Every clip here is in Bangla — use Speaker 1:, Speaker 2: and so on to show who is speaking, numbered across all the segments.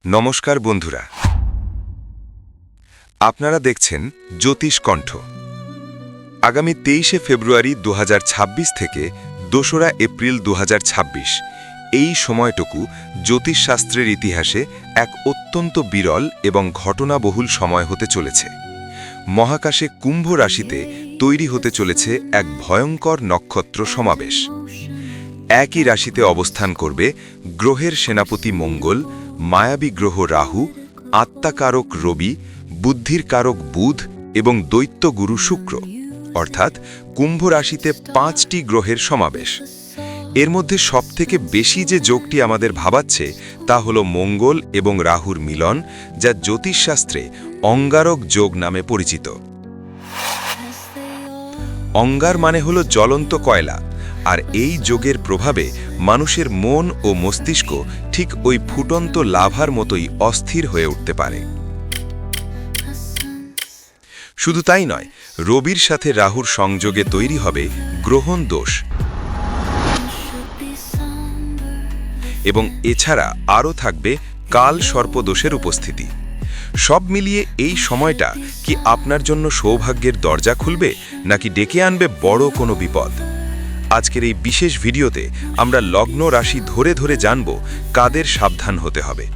Speaker 1: নমস্কার বন্ধুরা, আপনারা দেখছেন জ্যোতিষ কণ্ঠ। আগামী 23শে ফেব্রুয়ারি 2026 থেকে 2রা এপ্রিল 2026 এই সময়টুকু জ্যোতিষশাস্ত্রের ইতিহাসে এক অত্যন্ত বিরল এবং ঘটনাবহুল সময় হতে চলেছে। মহাকাশে কুম্ভ রাশিতে তৈরি হতে চলেছে এক ভয়ঙ্কর নক্ষত্র সমাবেশ। একই রাশিতে অবস্থান করবে গ্রহের সেনাপতি মঙ্গল, মায়াবী গ্রহ রাহু, আত্মাকারক রবি, বুদ্ধির কারক বুধ এবং দৈত্যগুরু শুক্র, অর্থাৎ কুম্ভ রাশিতে 5টি গ্রহের সমাবেশ। এর মধ্যে সবথেকে বেশি যে যোগটি আমাদের ভাবাচ্ছে তা হল মঙ্গল এবং রাহুর মিলন, যা জ্যোতিষশাস্ত্রে অঙ্গারক যোগ নামে পরিচিত। অঙ্গার মানে হল জ্বলন্ত কয়লা, আর এই যোগের প্রভাবে মানুষের মন ও মস্তিষ্ক ঠিক ওই ফুটন্ত লাভার মতোই অস্থির হয়ে উঠতে পারে। শুধু তাই নয়, রবির সাথে রাহুর সংযোগে তৈরি হবে গ্রহণ দোষ, এবং এছাড়া আরও থাকবে কাল সর্পদোষের উপস্থিতি। সব মিলিয়ে এই সময়টা কি আপনার জন্য সৌভাগ্যের দরজা খুলবে, নাকি ডেকে আনবে বড় কোনো বিপদ? আজকের এই বিশেষ ভিডিওতে আমরা লগ্ন রাশি ধরে ধরে জানব কাদের সাবধান হতে হবে।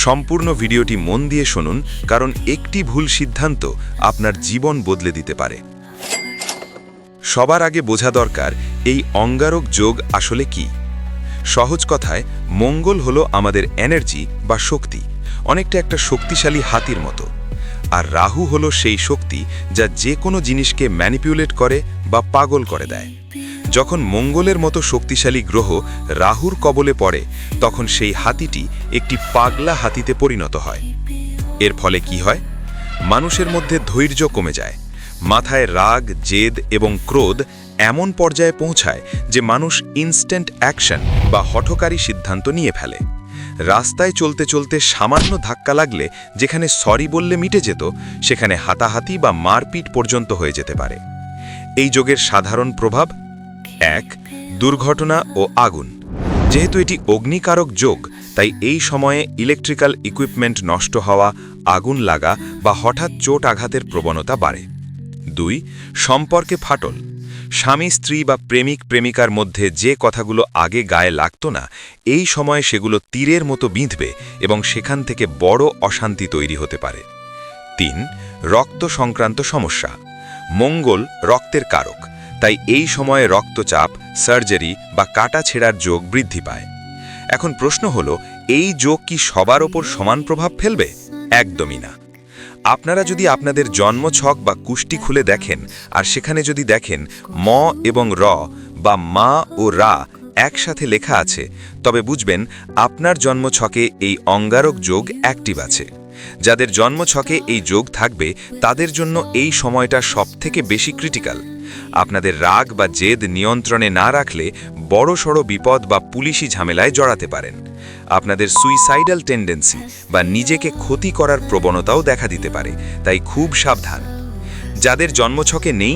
Speaker 1: সম্পূর্ণ ভিডিওটি মন দিয়ে শুনুন, কারণ একটি ভুল সিদ্ধান্ত আপনার জীবন বদলে দিতে পারে। সবার আগে বোঝা দরকার এই অঙ্গারক যোগ আসলে কি। সহজ কথায়, মঙ্গল হলো আমাদের এনার্জি বা শক্তি, অনেকটা একটা শক্তিশালী হাতির মতো। আর রাহু হলো সেই শক্তি যা যে কোনো জিনিসকে ম্যানিপুলেট করে বা পাগল করে দেয়। যখন মঙ্গলের মতো শক্তিশালী গ্রহ রাহুর কবলে পড়ে, তখন সেই হাতিটি একটি পাগলা হাতিতে পরিণত হয়। এর ফলে কি হয়? মানুষের মধ্যে ধৈর্য কমে যায়, মাথায় রাগ, জেদ এবং ক্রোধ এমন পর্যায়ে পৌঁছায় যে মানুষ ইনস্ট্যান্ট অ্যাকশন বা হঠকারী সিদ্ধান্ত নিয়ে ফেলে। রাস্তায় চলতে চলতে সামান্য ধাক্কা লাগলে যেখানে সরি বললে মিটে যেত, সেখানে হাতাহাতি বা মারপিট পর্যন্ত হয়ে যেতে পারে। এই যোগের সাধারণ প্রভাব: 1. দুর্ঘটনা ও আগুন। যেহেতু এটি অগ্নিকারক যোগ, তাই এই সময়ে ইলেকট্রিক্যাল ইকুইপমেন্ট নষ্ট হওয়া, আগুন লাগা বা হঠাৎ চোট আঘাতের প্রবণতা বাড়ে। 2. সম্পর্কে ফাটল। স্বামী স্ত্রী বা প্রেমিক প্রেমিকার মধ্যে যে কথাগুলো আগে গায়ে লাগতো না, এই সময়ে সেগুলো তীরের মতো বিঁধবে এবং সেখান থেকে বড় অশান্তি তৈরি হতে পারে। 3. রক্ত সংক্রান্ত সমস্যা। মঙ্গল রক্তের কারক, তাই এই সময়ে রক্তচাপ, সার্জারি বা কাটা ছেঁড়ার যোগ বৃদ্ধি পায়। এখন প্রশ্ন হলো, এই যোগ কি সবার ওপর সমান প্রভাব ফেলবে? একদমই না। আপনারা যদি আপনাদের জন্মছক বা কুষ্টি খুলে দেখেন, আর সেখানে যদি দেখেন ম এবং র বা মা ও রা একসাথে লেখা আছে, তবে বুঝবেন আপনার জন্মছকে এই অঙ্গারক যোগ অ্যাক্টিভ আছে। যাদের জন্মছকে এই যোগ থাকবে, তাদের জন্য এই সময়টা সবথেকে বেশি ক্রিটিক্যাল। আপনাদের রাগ বা জেদ নিয়ন্ত্রণে না রাখলে বড়সড় বিপদ বা পুলিশি ঝামেলায় জড়াতে পারেন। আপনাদের সুইসাইডাল টেন্ডেন্সি বা নিজেকে ক্ষতি করার প্রবণতাও দেখা দিতে পারে, তাই খুব সাবধান। যাদের জন্মছকে নেই,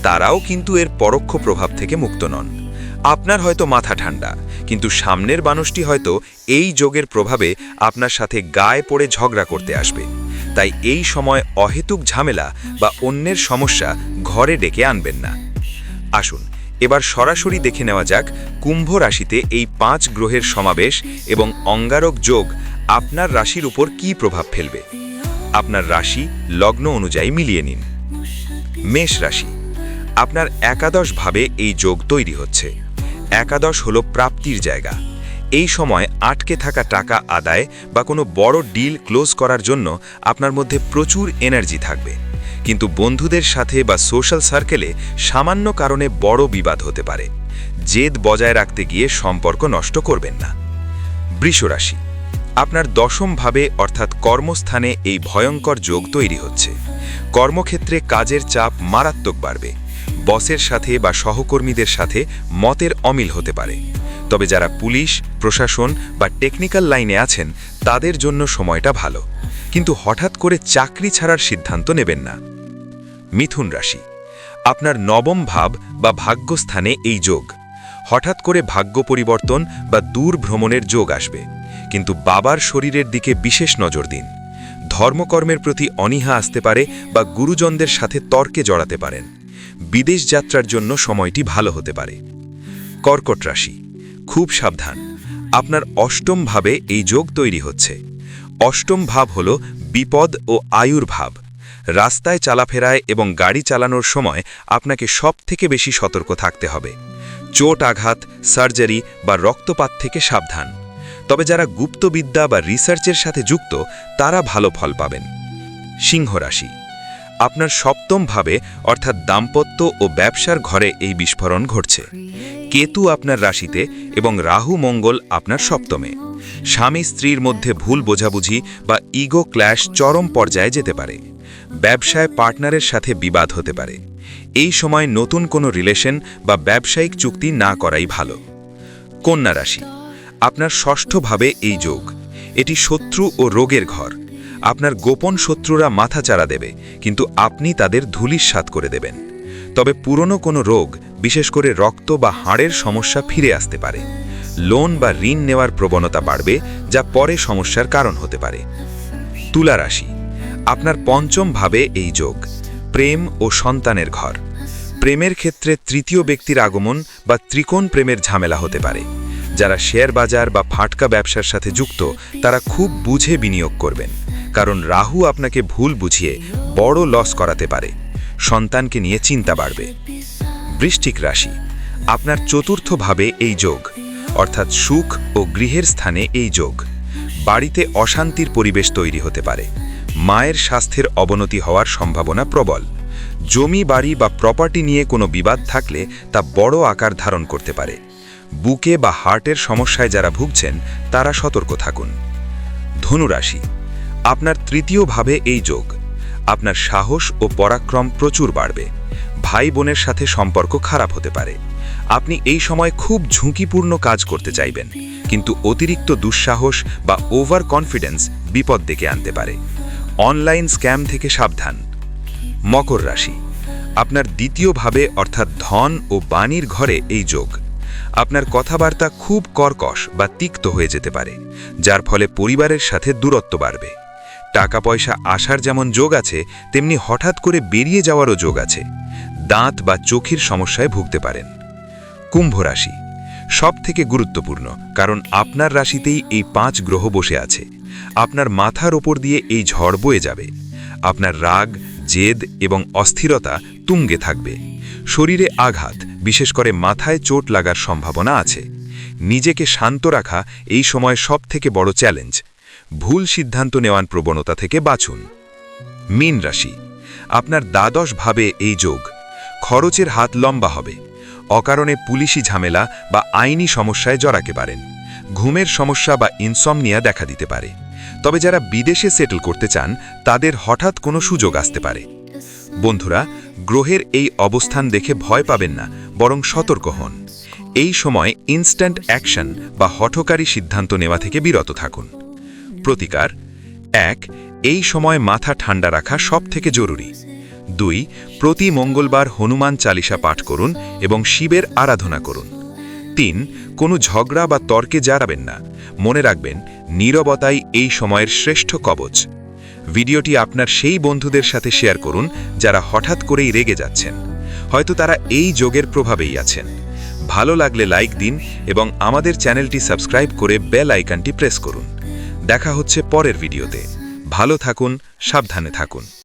Speaker 1: তারাও কিন্তু এর পরোক্ষ প্রভাব থেকে মুক্ত নন। আপনার হয়তো মাথা ঠান্ডা, কিন্তু সামনের মানুষটি হয়তো এই যোগের প্রভাবে আপনার সাথে গায়ে পড়ে ঝগড়া করতে আসবে। তাই এই সময় অহেতুক ঝামেলা বা অন্যের সমস্যা ঘরে ডেকে আনবেন না। আসুন এবার সরাসরি দেখে নেওয়া যাক কুম্ভ রাশিতে এই 5 গ্রহের সমাবেশ এবং অঙ্গারক যোগ আপনার রাশির উপর কী প্রভাব ফেলবে। আপনার রাশি লগ্ন অনুযায়ী মিলিয়ে নিন। মেষ রাশি, আপনার একাদশভাবে এই যোগ তৈরি হচ্ছে। একাদশ হল প্রাপ্তির জায়গা। এই সময় আটকে থাকা টাকা আদায় বা কোনো বড় ডিল ক্লোজ করার জন্য আপনার মধ্যে প্রচুর এনার্জি থাকবে, কিন্তু বন্ধুদের সাথে বা সোশ্যাল সার্কেলে সামান্য কারণে বড় বিবাদ হতে পারে। জেদ বজায় রাখতে গিয়ে সম্পর্ক নষ্ট করবেন না। বৃষ রাশি, আপনার দশমভাবে অর্থাৎ কর্মস্থানে এই ভয়ঙ্কর যোগ তৈরি হচ্ছে। কর্মক্ষেত্রে কাজের চাপ মারাত্মক বাড়বে। বসের সাথে বা সহকর্মীদের সাথে মতের অমিল হতে পারে। তবে যারা পুলিশ, প্রশাসন বা টেকনিক্যাল লাইনে আছেন, তাদের জন্য সময়টা ভালো, কিন্তু হঠাৎ করে চাকরি ছাড়ার সিদ্ধান্ত নেবেন না। মিথুন রাশি, আপনার নবম ভাব বা ভাগ্যস্থানে এই যোগ। হঠাৎ করে ভাগ্য পরিবর্তন বা দূর ভ্রমণের যোগ আসবে, কিন্তু বাবার শরীরের দিকে বিশেষ নজর দিন। ধর্মকর্মের প্রতি অনীহা আসতে পারে বা গুরুজনদের সাথে তর্কে জড়াতে পারেন। বিদেশ যাত্রার জন্য সময়টি ভালো হতে পারে। কর্কট রাশি, খুব সাবধান, আপনার অষ্টম ভাবে এই যোগ তৈরি হচ্ছে। অষ্টম ভাব হল বিপদ ও আয়ুর ভাব। রাস্তায় চলাফেরায় এবং গাড়ি চালানোর সময় আপনাকে সবথেকে বেশি সতর্ক থাকতে হবে। চোট আঘাত, সার্জারি বা রক্তপাত থেকে সাবধান। তবে যারা গুপ্তবিদ্যা বা রিসার্চের সাথে যুক্ত তারা ভালো ফল পাবেন। সিংহ রাশি, আপনার সপ্তম ভাবে অর্থাৎ দাম্পত্য ও ব্যবসার ঘরে এই বিস্ফোরণ ঘটছে। কেতু আপনার রাশিতে এবং রাহু মঙ্গল আপনার সপ্তমে। স্বামী স্ত্রীর মধ্যে ভুল বোঝাবুঝি বা ইগো ক্ল্যাশ চরম পর্যায়ে যেতে পারে। ব্যবসায় পার্টনারের সাথে বিবাদ হতে পারে। এই সময় নতুন কোনো রিলেশন বা ব্যবসায়িক চুক্তি না করাই ভালো। কন্যা রাশি, আপনার ষষ্ঠ ভাবে এই যোগ। এটি শত্রু ও রোগের ঘর। আপনার গোপন শত্রুরা মাথাচাড়া দেবে, কিন্তু আপনি তাদের ধূলিসাৎ করে দেবেন। তবে পুরনো কোনো রোগ, বিশেষ করে রক্ত বা হাড়ের সমস্যা ফিরে আসতে পারে। লোন বা ঋণ নেওয়ার প্রবণতা বাড়বে, যা পরে সমস্যার কারণ হতে পারে। তুলা রাশি, আপনার পঞ্চম ভাবে এই যোগ। প্রেম ও সন্তানের ঘর। প্রেমের ক্ষেত্রে তৃতীয় ব্যক্তির আগমন বা ত্রিকোণ প্রেমের ঝামেলা হতে পারে। যারা শেয়ার বাজার বা ফাটকা ব্যবসার সাথে যুক্ত তারা খুব বুঝে বিনিয়োগ করবেন, কারণ রাহু আপনাকে ভুল বুঝিয়ে বড় লস করাতে পারে। সন্তানকে নিয়ে চিন্তা বাড়বে। বৃশ্চিক রাশি, আপনার চতুর্থ ভাবে এই যোগ, অর্থাৎ সুখ ও গৃহের স্থানে এই যোগ। বাড়িতে অশান্তির পরিবেশ তৈরি হতে পারে। মায়ের স্বাস্থ্যের অবনতি হওয়ার সম্ভাবনা প্রবল। জমি বাড়ি বা প্রপার্টি নিয়ে কোনো বিবাদ থাকলে তা বড় আকার ধারণ করতে পারে। বুকে বা হার্টের সমস্যায় যারা ভুগছেন তারা সতর্ক থাকুন। ধনু রাশি, আপনার তৃতীয় ভাবে এই যোগ। আপনার সাহস ও পরাক্রম প্রচুর বাড়বে। ভাই বোনের সাথে সম্পর্ক খারাপ হতে পারে। আপনি এই সময় খুব ঝুঁকিপূর্ণ কাজ করতে চাইবেন, কিন্তু অতিরিক্ত দুঃসাহস বা ওভার কনফিডেন্স বিপদ ডেকে আনতে পারে। অনলাইন স্ক্যাম থেকে সাবধান। মকর রাশি, আপনার দ্বিতীয় ভাবে অর্থাৎ ধন ও বাণীর ঘরে এই যোগ। আপনার কথাবার্তা খুব কর্কশ বা তিক্ত হয়ে যেতে পারে, যার ফলে পরিবারের সাথে দূরত্ব বাড়বে। টাকা পয়সা আসার যেমন যোগ আছে, তেমনি হঠাৎ করে বেরিয়ে যাওয়ারও যোগ আছে। দাঁত বা চোখের সমস্যায় ভুগতে পারেন। কুম্ভ রাশি, সবথেকে গুরুত্বপূর্ণ, কারণ আপনার রাশিতেই এই 5 গ্রহ বসে আছে। আপনার মাথার ওপর দিয়ে এই ঝড় বয়ে যাবে। আপনার রাগ, জেদ এবং অস্থিরতা তুঙ্গে থাকবে। শরীরে আঘাত, বিশেষ করে মাথায় চোট লাগার সম্ভাবনা আছে। নিজেকে শান্ত রাখা এই সময় সবথেকে বড় চ্যালেঞ্জ। ভুল সিদ্ধান্ত নেওয়ার প্রবণতা থেকে বাঁচুন। মীন রাশি, আপনার দ্বাদশ ভাবে এই যোগ। খরচের হাত লম্বা হবে। অকারণে পুলিশি ঝামেলা বা আইনি সমস্যায় জড়াতে পারেন। ঘুমের সমস্যা বা ইনসমনিয়া দেখা দিতে পারে। তবে যারা বিদেশে সেটেল করতে চান তাদের হঠাৎ কোনো সুযোগ আসতে পারে। বন্ধুরা, গ্রহের এই অবস্থান দেখে ভয় পাবেন না, বরং সতর্ক হন। এই সময় ইনস্ট্যান্ট অ্যাকশন বা হঠকারী সিদ্ধান্ত নেওয়া থেকে বিরত থাকুন। প্রতিকার: 1. এই সময় মাথা ঠান্ডা রাখা সবথেকে জরুরি। 2. প্রতি মঙ্গলবার হনুমান চালিসা পাঠ করুন এবং শিবের আরাধনা করুন। 3. কোনো ঝগড়া বা তর্কে জড়াবেন না। মনে রাখবেন, নীরবতাই এই সময়ের শ্রেষ্ঠ কবচ। ভিডিওটি আপনার সেই বন্ধুদের সাথে শেয়ার করুন যারা হঠাৎ করেই রেগে যাচ্ছেন। হয়তো তারা এই যোগের প্রভাবেই আছেন। ভালো লাগলে লাইক দিন এবং আমাদের চ্যানেলটি সাবস্ক্রাইব করে বেল আইকনটি প্রেস করুন। দেখা হচ্ছে পরের ভিডিওতে। ভালো থাকুন, সাবধানে থাকুন।